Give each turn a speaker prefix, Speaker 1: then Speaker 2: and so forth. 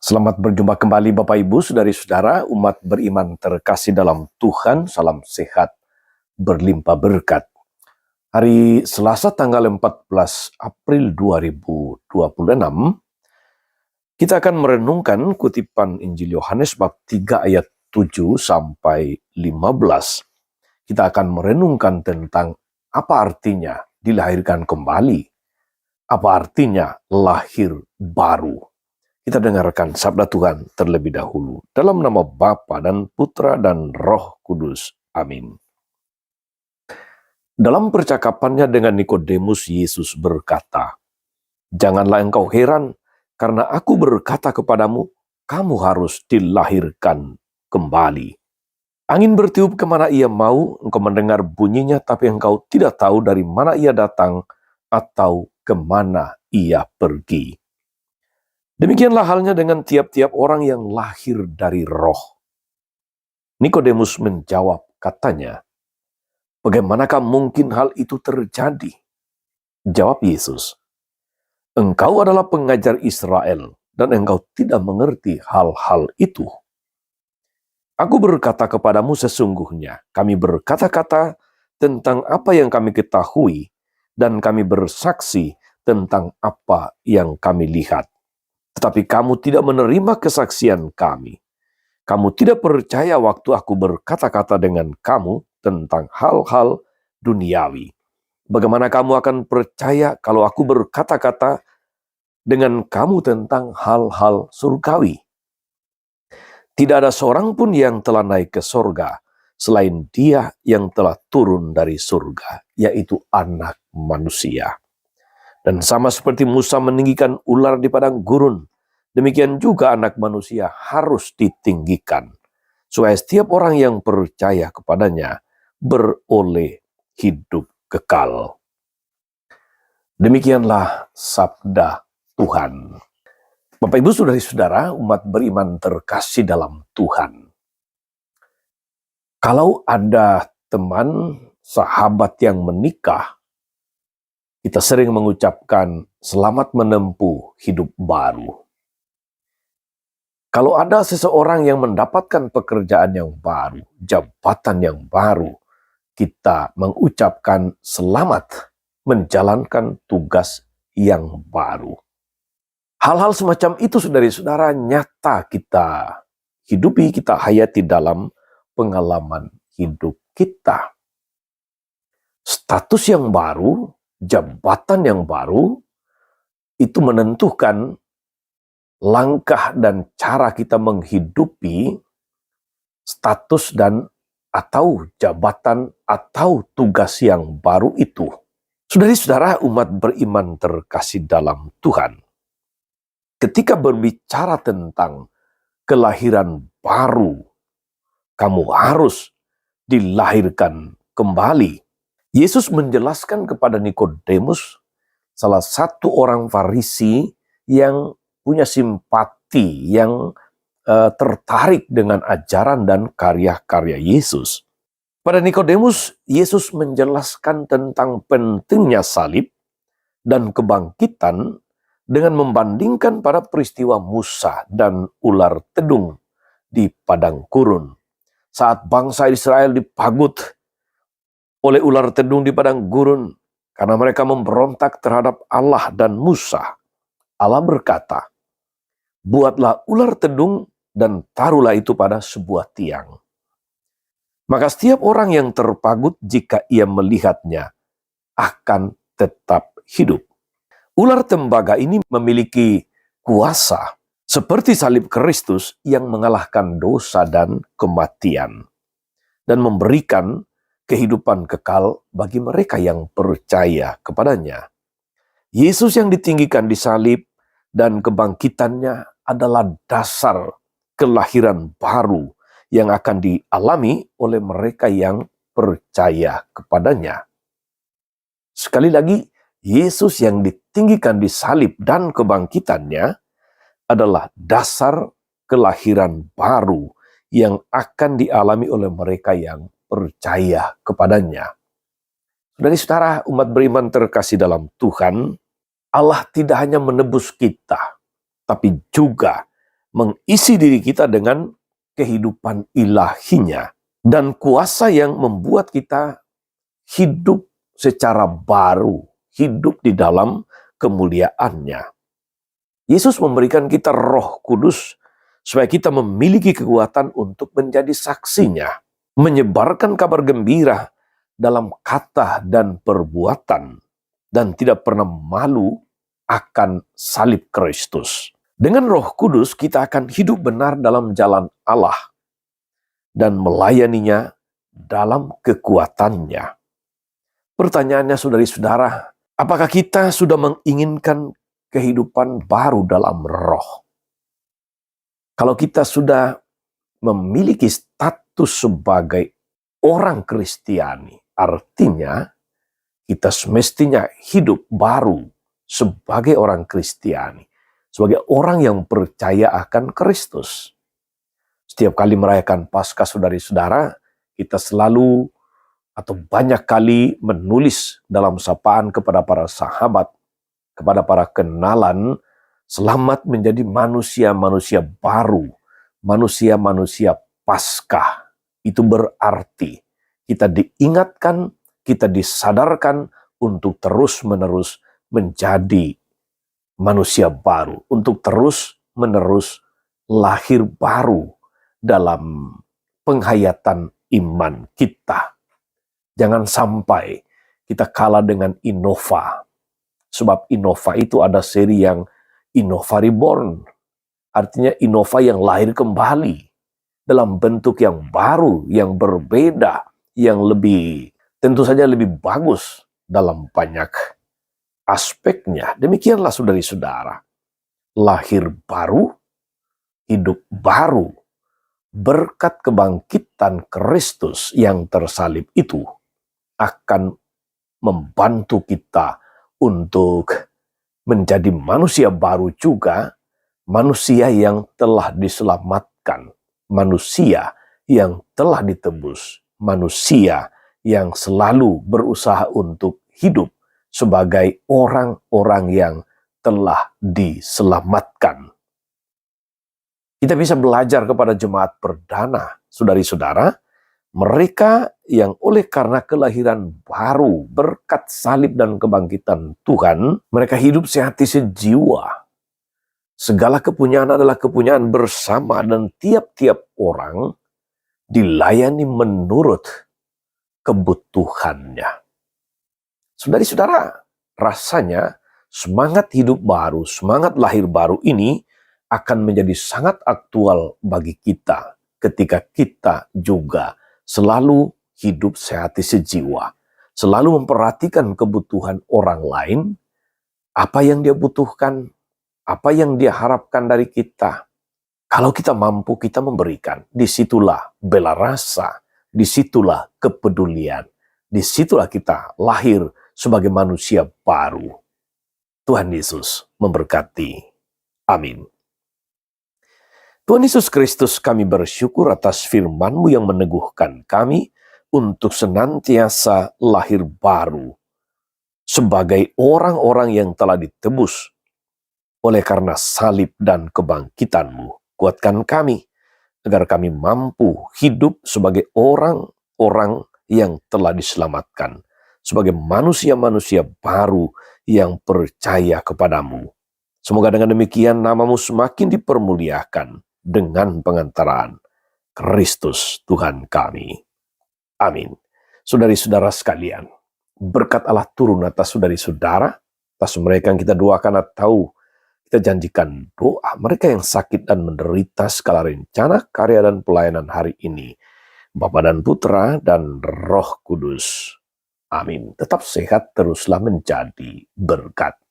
Speaker 1: Selamat berjumpa kembali Bapak Ibu, Saudari-saudara, umat beriman terkasih dalam Tuhan, salam sehat, berlimpah berkat. Hari Selasa tanggal 14 April 2026, kita akan merenungkan kutipan Injil Yohanes bab 3 ayat 7 sampai 15. Kita akan merenungkan tentang apa artinya dilahirkan kembali, apa artinya lahir baru. Kita dengarkan sabda Tuhan terlebih dahulu. Dalam nama Bapa dan Putra dan Roh Kudus. Amin. Dalam percakapannya dengan Nikodemus, Yesus berkata, "Janganlah engkau heran, karena aku berkata kepadamu, kamu harus dilahirkan kembali. Angin bertiup kemana ia mau, engkau mendengar bunyinya, tapi engkau tidak tahu dari mana ia datang atau kemana ia pergi. Demikianlah halnya dengan tiap-tiap orang yang lahir dari roh." Nikodemus menjawab, katanya, "Bagaimanakah mungkin hal itu terjadi?" Jawab Yesus, "Engkau adalah pengajar Israel, dan engkau tidak mengerti hal-hal itu. Aku berkata kepadamu sesungguhnya, kami berkata-kata tentang apa yang kami ketahui, dan kami bersaksi tentang apa yang kami lihat. Tetapi kamu tidak menerima kesaksian kami. Kamu tidak percaya waktu aku berkata-kata dengan kamu tentang hal-hal duniawi. Bagaimana kamu akan percaya kalau aku berkata-kata dengan kamu tentang hal-hal surgawi? Tidak ada seorang pun yang telah naik ke surga selain Dia yang telah turun dari surga, yaitu Anak Manusia. Dan sama seperti Musa meninggikan ular di padang gurun, demikian juga Anak Manusia harus ditinggikan, supaya setiap orang yang percaya kepadanya beroleh hidup kekal." Demikianlah sabda Tuhan. Bapak Ibu, Saudari-saudara, umat beriman terkasih dalam Tuhan. Kalau ada teman, sahabat yang menikah, kita sering mengucapkan selamat menempuh hidup baru. Kalau ada seseorang yang mendapatkan pekerjaan yang baru, jabatan yang baru, kita mengucapkan selamat menjalankan tugas yang baru. Hal-hal semacam itu, saudari-saudara, nyata kita hidupi, kita hayati dalam pengalaman hidup kita. Status yang baru, jabatan yang baru, itu menentukan langkah dan cara kita menghidupi status dan atau jabatan atau tugas yang baru itu. Saudari-saudara, umat beriman terkasih dalam Tuhan, ketika berbicara tentang kelahiran baru, kamu harus dilahirkan kembali. Yesus menjelaskan kepada Nikodemus, salah satu orang Farisi yang punya simpati, yang tertarik dengan ajaran dan karya-karya Yesus. Pada Nikodemus, Yesus menjelaskan tentang pentingnya salib dan kebangkitan dengan membandingkan pada peristiwa Musa dan ular tedung di padang gurun. Saat bangsa Israel dipagut oleh ular tedung di padang gurun karena mereka memberontak terhadap Allah dan Musa, Allah berkata, "Buatlah ular tedung dan taruhlah itu pada sebuah tiang. Maka setiap orang yang terpagut jika ia melihatnya akan tetap hidup." Ular tembaga ini memiliki kuasa seperti salib Kristus yang mengalahkan dosa dan kematian dan memberikan kehidupan kekal bagi mereka yang percaya kepadanya. Yesus yang ditinggikan di salib dan kebangkitannya adalah dasar kelahiran baru yang akan dialami oleh mereka yang percaya kepadanya. Sekali lagi, Yesus yang ditinggikan di salib dan kebangkitannya adalah dasar kelahiran baru yang akan dialami oleh mereka yang percaya kepadanya. Saudara-saudara, umat beriman terkasih dalam Tuhan, Allah tidak hanya menebus kita, tapi juga mengisi diri kita dengan kehidupan ilahinya dan kuasa yang membuat kita hidup secara baru, hidup di dalam kemuliaannya. Yesus memberikan kita Roh Kudus supaya kita memiliki kekuatan untuk menjadi saksinya, menyebarkan kabar gembira dalam kata dan perbuatan, dan tidak pernah malu akan salib Kristus. Dengan Roh Kudus kita akan hidup benar dalam jalan Allah dan melayaninya dalam kekuatannya. Pertanyaannya saudari-saudara, apakah kita sudah menginginkan kehidupan baru dalam roh? Kalau kita sudah memiliki status sebagai orang Kristiani, artinya kita semestinya hidup baru sebagai orang Kristiani, sebagai orang yang percaya akan Kristus. Setiap kali merayakan Paskah saudari-saudara, kita selalu atau banyak kali menulis dalam sapaan kepada para sahabat, kepada para kenalan, selamat menjadi manusia-manusia baru, manusia-manusia Paskah. Itu berarti kita diingatkan, kita disadarkan untuk terus-menerus menjadi manusia baru, untuk terus-menerus lahir baru dalam penghayatan iman kita. Jangan sampai kita kalah dengan Innova. Sebab Innova itu ada seri yang Innova Reborn. Artinya Innova yang lahir kembali dalam bentuk yang baru, yang berbeda, yang lebih, tentu saja lebih bagus dalam banyak aspeknya. Demikianlah saudari-saudara. Lahir baru, hidup baru, berkat kebangkitan Kristus yang tersalib itu akan membantu kita untuk menjadi manusia baru juga, manusia yang telah diselamatkan, manusia yang telah ditebus, manusia yang selalu berusaha untuk hidup sebagai orang-orang yang telah diselamatkan. Kita bisa belajar kepada jemaat perdana, saudari-saudara, mereka yang oleh karena kelahiran baru, berkat salib dan kebangkitan Tuhan, mereka hidup sehati sejiwa. Segala kepunyaan adalah kepunyaan bersama dan tiap-tiap orang dilayani menurut kebutuhannya. Saudari-saudara, rasanya semangat hidup baru, semangat lahir baru ini akan menjadi sangat aktual bagi kita ketika kita juga selalu hidup sehati sejiwa, selalu memperhatikan kebutuhan orang lain, apa yang dia butuhkan, apa yang dia harapkan dari kita. Kalau kita mampu, kita memberikan. Disitulah bela rasa, disitulah kepedulian, disitulah kita lahir sebagai manusia baru. Tuhan Yesus memberkati. Amin. Tuhan Yesus Kristus, kami bersyukur atas firman-Mu yang meneguhkan kami untuk senantiasa lahir baru sebagai orang-orang yang telah ditebus oleh karena salib dan kebangkitan-Mu. Kuatkan kami agar kami mampu hidup sebagai orang-orang yang telah diselamatkan, sebagai manusia-manusia baru yang percaya kepada-Mu. Semoga dengan demikian nama-Mu semakin dipermuliakan dengan pengantaran Kristus Tuhan kami. Amin. Saudari-saudara sekalian, berkat Allah turun atas saudari-saudara, atas mereka yang kita doakan atau kita janjikan doa, mereka yang sakit dan menderita segala rencana, karya dan pelayanan hari ini, Bapa dan Putra dan Roh Kudus. Amin. Tetap sehat, teruslah menjadi berkat.